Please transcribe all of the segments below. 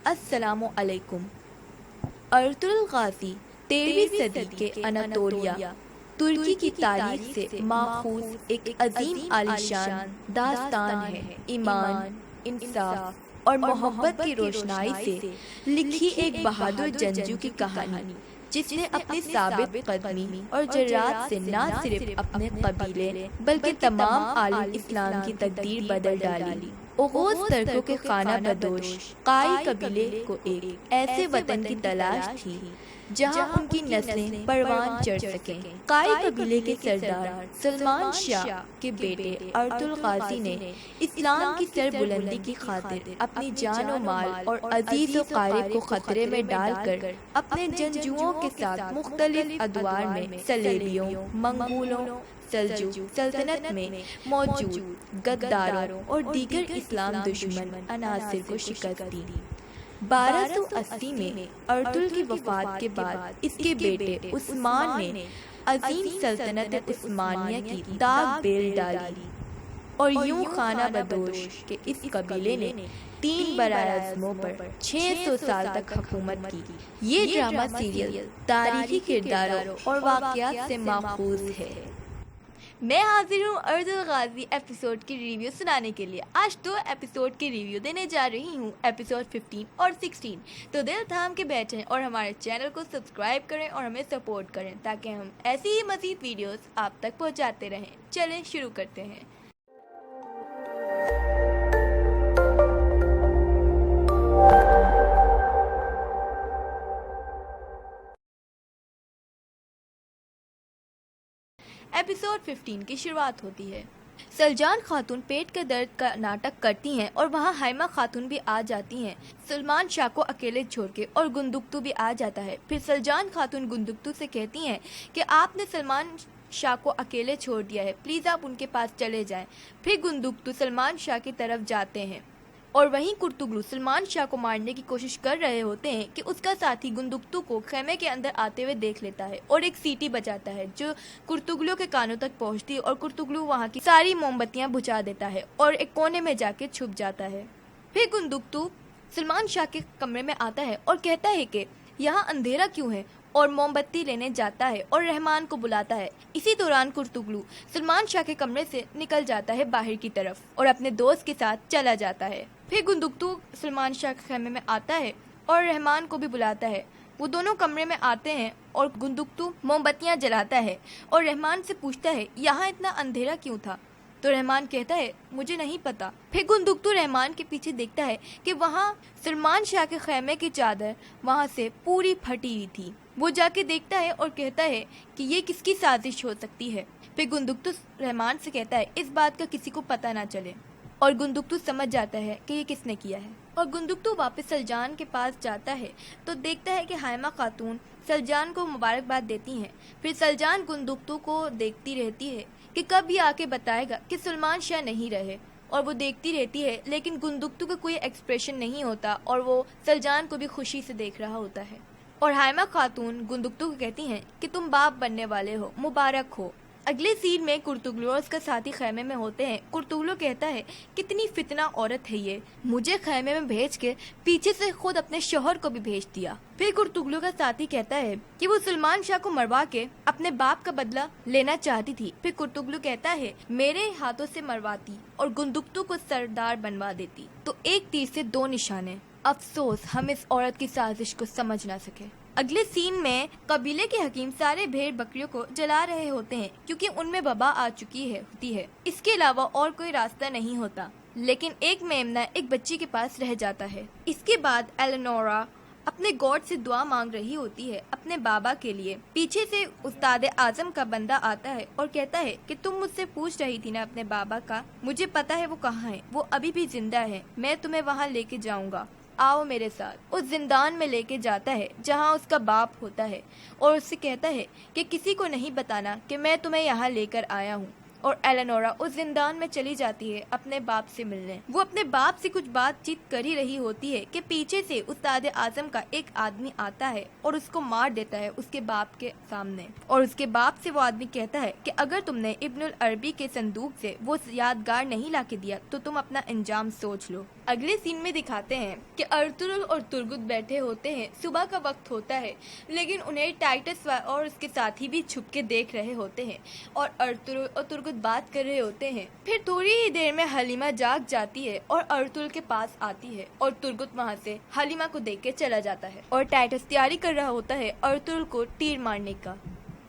السلام علیکم۔ Ertugrul Ghazi 13ویں صدی کے اناطولیہ ترکی کی تاریخ سے ماخوذ ایک عظیم عالیشان داستان ہے۔ ایمان، انصاف اور محبت کی روشنائی سے لکھی ایک بہادر جنگجو کی کہانی، جس نے اپنی ثابت قدمی اور جرات سے نہ صرف اپنے قبیلے بلکہ تمام عالم اسلام کی تقدیر بدل ڈالی۔ اوغوز ترکوں کے خانہ بدوش قائی قبیلے کو ایک ایسے وطن کی تلاش تھی جہاں ان کی نسلیں پروان چڑھ سکیں۔ قائی قبیلے کے سردار سلمان شاہ کے بیٹے ارطغرل غازی نے اسلام کی سربلندی کی خاطر اپنی جان و مال اور عزیز و قارب کو خطرے میں ڈال کر اپنے جنگجوؤں کے ساتھ مختلف ادوار میں صلیبیوں، منگولوں، سلجوق سلطنت میں موجود غداروں اور دیگر اسلام دشمن عناصر کو شکست دی۔ 1280 میں ارطغرل کی وفات کے بعد اس کے بیٹے عثمان نے عظیم سلطنت عثمانیہ کی داغ بیل ڈالی، اور یوں خانہ بدوش کے اس قبیلے نے 3 براعظموں پر 600 سال تک حکومت کی۔ یہ ڈرامہ سیریل تاریخی کرداروں اور واقعات سے ماخوذ ہے۔ میں حاضر ہوں ارطغرل غازی ایپیسوڈ کی ریویو سنانے کے لیے۔ آج 2 ایپیسوڈ کی ریویو دینے جا رہی ہوں، ایپیسوڈ 15 اور 16۔ تو دل تھام کے بیٹھیں اور ہمارے چینل کو سبسکرائب کریں اور ہمیں سپورٹ کریں تاکہ ہم ایسی ہی مزید ویڈیوز آپ تک پہنچاتے رہیں۔ چلیں شروع کرتے ہیں۔ ایپیسوڈ 15 کی شروعات ہوتی ہے۔ سلجان خاتون پیٹ کے درد کا ناٹک کرتی ہیں اور وہاں ہائمہ خاتون بھی آ جاتی ہیں، سلمان شاہ کو اکیلے چھوڑ کے، اور گندکتو بھی آ جاتا ہے۔ پھر سلجان خاتون گندکتو سے کہتی ہیں کہ آپ نے سلمان شاہ کو اکیلے چھوڑ دیا ہے، پلیز آپ ان کے پاس چلے جائیں۔ پھر گندکتو سلمان شاہ کی طرف جاتے ہیں، اور وہیں کرتگلو سلمان شاہ کو مارنے کی کوشش کر رہے ہوتے ہیں کہ اس کا ساتھی گندکتو کو خیمے کے اندر آتے ہوئے دیکھ لیتا ہے اور ایک سیٹی بجاتا ہے جو کرتگلو کے کانوں تک پہنچتی ہے، اور کرتگلو وہاں کی ساری موم بتیاں بجھا دیتا ہے اور ایک کونے میں جا کے چھپ جاتا ہے۔ پھر گندکتو سلمان شاہ کے کمرے میں آتا ہے اور کہتا ہے کہ یہاں اندھیرا کیوں ہے، اور موم بتی لینے جاتا ہے اور رحمان کو بلاتا ہے۔ اسی دوران کرتگلو سلمان شاہ کے کمرے سے نکل جاتا ہے باہر کی طرف اور اپنے دوست کے ساتھ چلا جاتا ہے۔ پھر گندکتو سلمان شاہ کے خیمے میں آتا ہے اور رحمان کو بھی بلاتا ہے۔ وہ دونوں کمرے میں آتے ہیں اور گندکتو موم بتیاں جلاتا ہے اور رحمان سے پوچھتا ہے یہاں اتنا اندھیرا کیوں تھا، تو رحمان کہتا ہے مجھے نہیں پتا۔ پھر گندکتو رحمان کے پیچھے دیکھتا ہے کہ وہاں سلمان شاہ کے خیمے کی چادر وہاں سے پوری پھٹی ہوئی تھی۔ وہ جا کے دیکھتا ہے اور کہتا ہے کہ یہ کس کی سازش ہو سکتی ہے۔ پھر گندکتو رحمان سے کہتا ہے اس بات کا کسی کو پتہ نہ چلے، اور گندکتو سمجھ جاتا ہے کہ یہ کس نے کیا ہے، اور گندکتو واپس سلجان کے پاس جاتا ہے تو دیکھتا ہے کہ ہائمہ خاتون سلجان کو مبارکباد دیتی ہیں۔ پھر سلجان گندکتو کو دیکھتی رہتی ہے کہ کب یہ آ کے بتائے گا کہ سلمان شاہ نہیں رہے، اور وہ دیکھتی رہتی ہے لیکن گندکتو کا کوئی ایکسپریشن نہیں ہوتا اور وہ سلجان کو بھی خوشی سے دیکھ رہا ہوتا ہے۔ اور ہائمہ خاتون گندکتو کو کہتی ہیں کہ تم باپ بننے والے ہو، مبارک ہو۔ اگلے سین میں کرتگلو اور اس کا ساتھی خیمے میں ہوتے ہیں۔ کرتگلو کہتا ہے کتنی فتنہ عورت ہے یہ، مجھے خیمے میں بھیج کے پیچھے سے خود اپنے شوہر کو بھی بھیج دیا۔ پھر کرتگلو کا ساتھی کہتا ہے کہ وہ سلمان شاہ کو مروا کے اپنے باپ کا بدلہ لینا چاہتی تھی۔ پھر کرتگلو کہتا ہے میرے ہاتھوں سے مرواتی اور گندکتو کو سردار بنوا دیتی تو ایک تیر سے 2 نشانے۔ افسوس ہم اس عورت کی سازش کو سمجھ نہ سکے۔ اگلے سین میں قبیلے کے حکیم سارے بھیڑ بکریوں کو جلا رہے ہوتے ہیں کیونکہ ان میں وبا آ چکی ہوتی ہے۔ اس کے علاوہ اور کوئی راستہ نہیں ہوتا، لیکن ایک میمنہ ایک بچی کے پاس رہ جاتا ہے۔ اس کے بعد ایلنورا اپنے گاڈ سے دعا مانگ رہی ہوتی ہے اپنے بابا کے لیے۔ پیچھے سے استاد اعظم کا بندہ آتا ہے اور کہتا ہے کہ تم مجھ سے پوچھ رہی تھی نا اپنے بابا کا، مجھے پتا ہے وہ کہاں ہے، وہ ابھی بھی زندہ ہے، میں تمہیں وہاں لے کے جاؤں گا، آؤ میرے ساتھ۔ اس زندان میں لے کے جاتا ہے جہاں اس کا باپ ہوتا ہے اور اس سے کہتا ہے کہ کسی کو نہیں بتانا کہ میں تمہیں یہاں لے کر آیا ہوں۔ और एलेनोरा उस जिंदान में चली जाती है अपने बाप से मिलने। वो अपने बाप से कुछ बातचीत कर ही रही होती है कि पीछे से उस्ताद आजम का एक आदमी आता है और उसको मार देता है उसके बाप के सामने। और उसके बाप से वो आदमी कहता है कि अगर तुमने इब्नुल अरबी के संदूक से वो यादगार नहीं लाके दिया तो तुम अपना अंजाम सोच लो। अगले सीन में दिखाते हैं कि अर्तुगरुल और तुर्गुत बैठे होते हैं। सुबह का वक्त होता है, लेकिन उन्हें टाइटस और उसके साथी भी छुप के देख रहे होते हैं और अर्तुगरुल और तुर्गुत बात कर रहे होते हैं। फिर थोड़ी ही देर में हलीमा जाग जाती है और अर्तुगरुल के पास आती है और तुर्गुत वहाँ से हलीमा को देख के चला जाता है और टाइटस तैयारी कर रहा होता है अर्तुगरुल को तीर मारने का।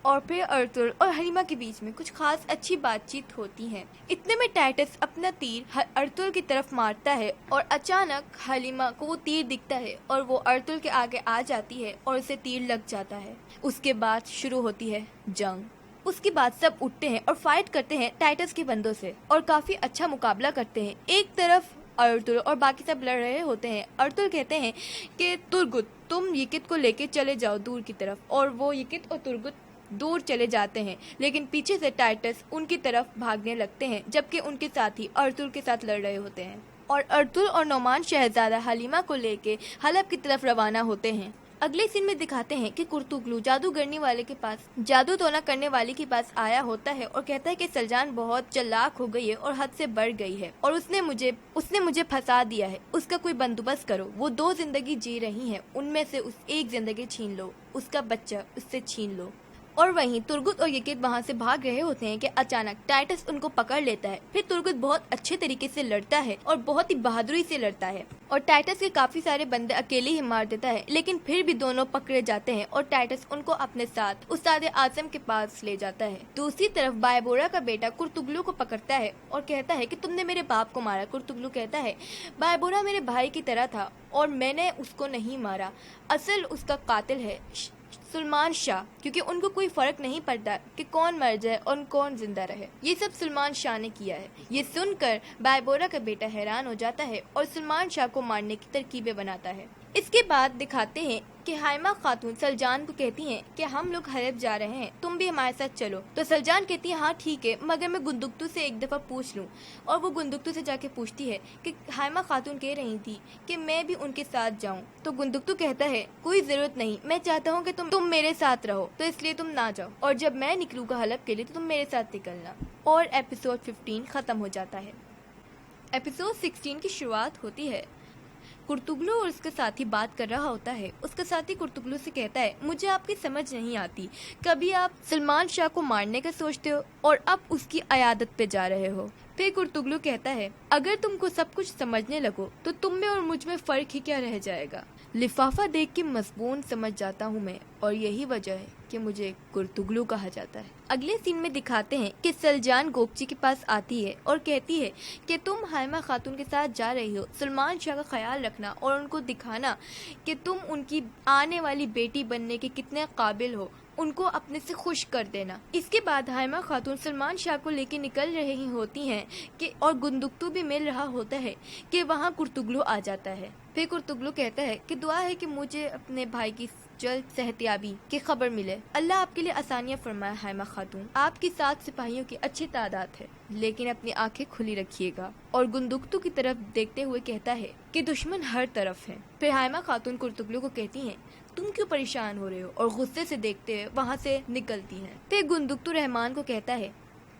और फिर अर्तुगरुल और हलीमा के बीच में कुछ खास अच्छी बातचीत होती है। इतने में टाइटस अपना तीर अर्तुगरुल की तरफ मारता है और अचानक हलीमा को वो तीर दिखता है और वो अर्तुगरुल के आगे आ जाती है और उसे तीर लग जाता है। उसके बाद शुरू होती है जंग। उसके बाद सब उठते हैं और फाइट करते हैं टाइटस के बंदों से और काफी अच्छा मुकाबला करते हैं। एक तरफ अर्तुगरुल और बाकी सब लड़ रहे होते हैं। अर्तुगरुल कहते हैं कि तुर्गुत तुम यिकित को लेके चले जाओ दूर की तरफ, और वो यिकित और तुर्गुत दूर चले जाते हैं, लेकिन पीछे से टाइटस उनकी तरफ भागने लगते हैं जबकि उनके साथी अर्तुगरुल के साथ लड़ रहे होते हैं। और अर्तुगरुल और नोमान शहजादा हलीमा को लेके हलब की तरफ रवाना होते हैं। अगले सीन में दिखाते हैं कि कुर्तुगलू जादूगरनी वाले के पास जादू टोना करने वाले के पास आया होता है और कहता है कि सलजान बहुत चालाक हो गई है और हद से बढ़ गई है और उसने मुझे फंसा दिया है। उसका कोई बंदोबस्त करो। वो 2 जिंदगी जी रही है, उनमें से उस एक जिंदगी छीन लो, उसका बच्चा उससे छीन लो। और वहीं तुर्गुत और यिकित वहाँ से भाग रहे होते हैं कि अचानक टाइटस उनको पकड़ लेता है। फिर तुर्गुत बहुत अच्छे तरीके से लड़ता है और बहुत ही बहादुरी से लड़ता है और टाइटस के काफी सारे बंदे अकेले ही मार देता है, लेकिन फिर भी दोनों पकड़े जाते हैं और टाइटस उनको अपने साथ उस्ताद आजम के पास ले जाता है। दूसरी तरफ बायबोरा का बेटा कुर्तुगलू को पकड़ता है और कहता है कि तुमने मेरे बाप को मारा। कुर्तुगलू कहता है बायबोरा मेरे भाई की तरह था और मैंने उसको नहीं मारा, असल उसका कातिल है सुलेमान शाह, क्योंकि उनको कोई फर्क नहीं पड़ता कि कौन मर जाए और कौन जिंदा रहे। ये सब सुलेमान शाह ने किया है। ये सुनकर बायबोरा का बेटा हैरान हो जाता है और सुलेमान शाह को मारने की तरकीबें बनाता है। इसके बाद दिखाते हैं कि हाइमा खातून सलजान को कहती हैं कि हम लोग हलब जा रहे हैं, तुम भी हमारे साथ चलो। तो सलजान कहती है हाँ ठीक है, मगर मैं गुंदुक्तू से एक दफा पूछ लूं। और वो गुंदुक्तू से जाके पूछती है कि हाइमा खातून कह रही थी कि मैं भी उनके साथ जाऊं। तो गुंदुक्तू कहता है कोई जरूरत नहीं, मैं चाहता हूँ कि तुम मेरे साथ रहो, तो इसलिए तुम ना जाओ, और जब मैं निकलूंगा हलब के लिए तो तुम मेरे साथ निकलना। और एपिसोड 15 खत्म हो जाता है। एपिसोड 16 की शुरुआत होती है। कुर्तुगलू और उसका साथी बात कर रहा होता है। उसका साथी कुर्तुगलू से कहता है मुझे आपकी समझ नहीं आती, कभी आप सुलेमान शाह को मारने का सोचते हो और अब उसकी अयादत पे जा रहे हो। फिर कुर्तुगलू कहता है अगर तुमको सब कुछ समझने लगो तो तुम में और मुझ में फर्क ही क्या रह जाएगा। लिफाफा देख के मजबून समझ जाता हूँ मैं, और यही वजह है कि मुझे कुर्तुगलू कहा जाता है। अगले सीन में दिखाते हैं कि सलजान गोपची के पास आती है और कहती है कि तुम हाइमा खातून के साथ जा रही हो, सुलेमान शाह का ख्याल रखना और उनको दिखाना कि तुम उनकी आने वाली बेटी बनने के कितने काबिल हो, उनको अपने से खुश कर देना। इसके बाद हाइमा खातून सुलेमान शाह को लेके निकल रही होती हैं कि और गुंदुक्तू भी मिल रहा होता है कि वहाँ कुर्तुगलू आ जाता है। फिर कुर्तुगलू कहता है कि दुआ है कि मुझे अपने भाई की जल्द सेहतियाबी की खबर मिले। अल्लाह आपके लिए आसानियाँ फरमाए हाइमा खातून। आपकी 7 सिपाहियों की अच्छी तादाद है, लेकिन अपनी आंखें खुली रखिएगा। और गुंदुक्तू की तरफ देखते हुए कहता है कि दुश्मन हर तरफ है। फिर हाइमा खातून कुर्तुगलू को कहती हैं तुम क्यों परेशान हो रहे हो, और गुस्से से देखते हुए वहाँ से निकलती हैं। फिर गुंदुक्तू रहमान को कहता है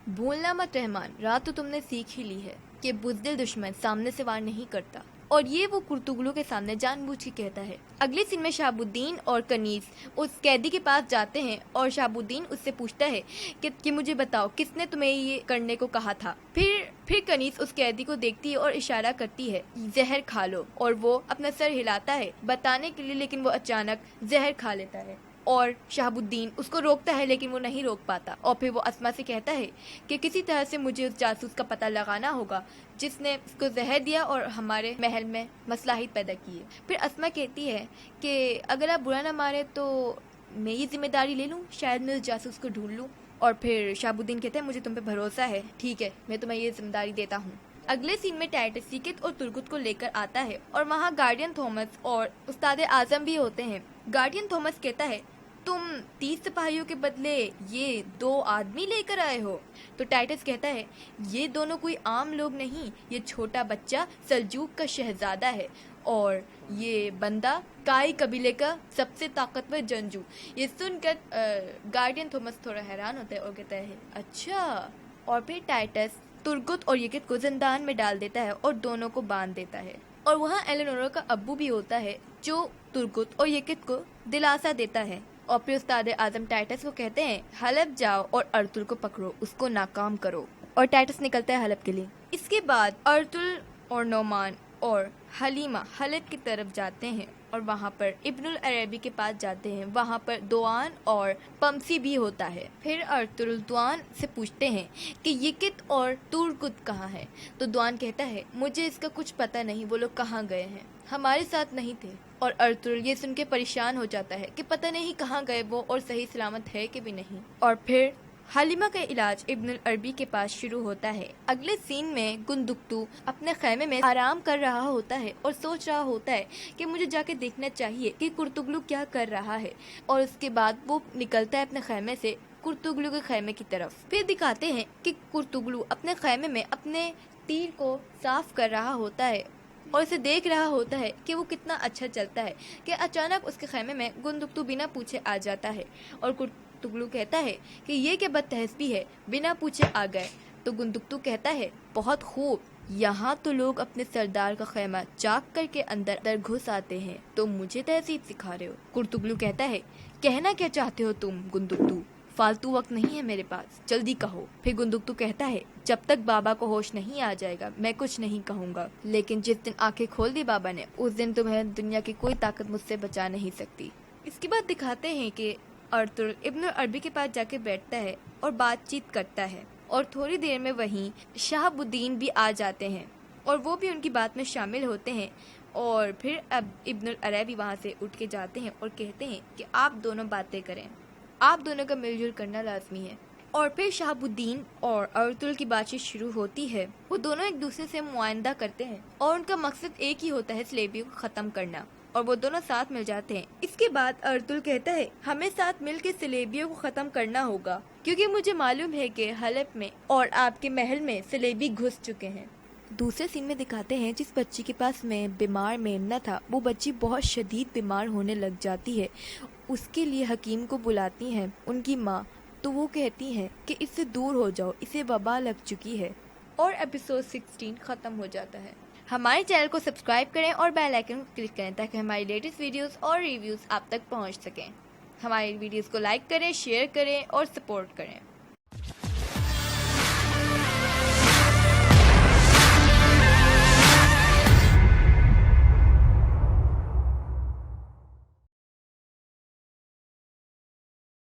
भूलना मत रहमान, रात तो तुमने सीख ही ली है कि बुज़दिल दुश्मन सामने से वार नहीं करता। और ये वो कुर्तुगलू के सामने जानबूझ के कहता है। अगले सीन में शहाबुद्दीन और कनीज उस कैदी के पास जाते हैं और शहाबुद्दीन उससे पूछता है कि मुझे बताओ किसने तुम्हें ये करने को कहा था। फिर कनीज उस कैदी को देखती है और इशारा करती है जहर खा लो, और वो अपना सर हिलाता है बताने के लिए, लेकिन वो अचानक जहर खा लेता है और शहाबुद्दीन उसको रोकता है, लेकिन वो नहीं रोक पाता। और फिर वो अस्मा से कहता है कि किसी तरह से मुझे उस जासूस का पता लगाना होगा जिसने उसको जहर दिया और हमारे महल में मसलाहित पैदा की है। फिर अस्मा कहती है कि अगर आप बुरा ना मारे तो मैं ये जिम्मेदारी ले लूँ, शायद मैं उस जासूस को ढूंढ लूँ। और फिर शहाबुद्दीन कहते हैं मुझे तुम पे भरोसा है, ठीक है मैं तुम्हें ये जिम्मेदारी देता हूँ। अगले सीन में टाइटस यिकित और तुर्गुत को लेकर आता है और वहाँ गार्डियन थॉमस और उस्ताद आजम भी होते हैं। गार्डियन थॉमस कहता है तुम 30 सिपाहियों के बदले ये 2 आदमी लेकर आए हो? तो टाइटस कहता है, ये दोनों कोई आम लोग नहीं, ये छोटा बच्चा सल्जूक का शहजादा है और ये बंदा काई कबीले का सबसे ताकतवर जंजू। ये सुनकर गार्डियन थॉमस थोड़ा हैरान होता है और कहता है, अच्छा। और फिर टाइटस तुर्गुत और यकित को जिंदान में डाल देता है और दोनों को बांध देता है। और वहाँ एलेनोरा का अब्बू भी होता है जो तुर्गुत और यकित को दिलासा देता है। और फिर उस्ताद आजम टाइटस को कहते हैं, हलब जाओ और अर्तुल को पकड़ो, उसको नाकाम करो। और टाइटस निकलता है हलब के लिए। इसके बाद अर्तुल और नोमान और हलीमा हलब की तरफ जाते हैं और वहाँ पर इब्नुल अरबी के पास जाते हैं। वहाँ पर दुआन और पमसी भी होता है। फिर अर्तुल दुआन से पूछते हैं कि यकित और तुर्गुत कहाँ है? तो दुआन कहता है, मुझे इसका कुछ पता नहीं, वो लोग कहाँ गए हैं, हमारे साथ नहीं थे। और अर्तुल ये सुन के परेशान हो जाता है कि पता नहीं कहाँ गए वो और सही सलामत है कि भी नहीं। और फिर हलीमा का इलाज इब्नुल अरबी के पास शुरू होता है। अगले सीन में गुंदुक्तू अपने खैमे में आराम कर रहा होता है और सोच रहा होता है कि मुझे जाके देखना चाहिए कि कुर्तुगलू क्या कर रहा है। और उसके बाद वो निकलता है अपने खैमे से कुर्तुगलू के खैमे की तरफ। फिर दिखाते हैं कि कुर्तुगलू अपने खैमे में अपने तीर को साफ कर रहा होता है और इसे देख रहा होता है कि वो कितना अच्छा चलता है कि अचानक उसके खैमे में गुंदुक्तू बिना पूछे आ जाता है। और कुर्तुगलू कहता है कि ये क्या बदतहसीबी है, बिना पूछे आ गए। तो गुंदुक्तू कहता है, बहुत खूब, यहाँ तो लोग अपने सरदार का खैमा चाक करके अंदर घुस आते हैं, तो मुझे तहजीब सिखा रहे हो। कुर्तुगलू कहता है, कहना क्या चाहते हो तुम गुंदुक्तू, फालतू वक्त नहीं है मेरे पास, जल्दी कहो। फिर गुंदुक्तू कहता है, जब तक बाबा को होश नहीं आ जाएगा मैं कुछ नहीं कहूँगा, लेकिन जिस दिन आंखें खोल दी बाबा ने, उस दिन तुम्हें दुनिया की कोई ताकत मुझसे बचा नहीं सकती। इसके बाद दिखाते हैं कि अर्तुल इब्नुल अरबी के पास जाके बैठता है और बातचीत करता है। और थोड़ी देर में वहीं शहाबुद्दीन भी आ जाते हैं और वो भी उनकी बात में शामिल होते हैं। और फिर अब इब्नुल अरबी वहाँ से उठ के जाते हैं और कहते हैं कि आप दोनों बातें करें, आप दोनों का मिलजुल करना लाजमी है। और फिर शहाबुद्दीन और अर्तुल की बातचीत शुरू होती है। वो दोनों एक दूसरे से मुआयदा करते हैं और उनका मकसद एक ही होता है, स्लेवियों को खत्म करना। और वो दोनों साथ मिल जाते हैं। इसके बाद अर्तुल कहता है, हमें साथ मिलकर स्लेवियों को खत्म करना होगा, क्योंकि मुझे मालूम है कि हलब में और आपके महल में स्लेवी घुस चुके हैं। दूसरे सीन में दिखाते हैं जिस बच्ची के पास में बीमार मेमना था, वो बच्ची बहुत शदीद बीमार होने लग जाती है। उसके लिए हकीम को बुलाती हैं उनकी माँ, तो वो कहती हैं कि इससे दूर हो जाओ, इसे वबा लग चुकी है। और एपिसोड 16 खत्म हो जाता है। हमारे चैनल को सब्सक्राइब करें और बेल आइकन को क्लिक करें ताकि हमारी लेटेस्ट वीडियोस और रिव्यूज आप तक पहुंच सकें। हमारी वीडियोस को लाइक करें, शेयर करें और सपोर्ट करें।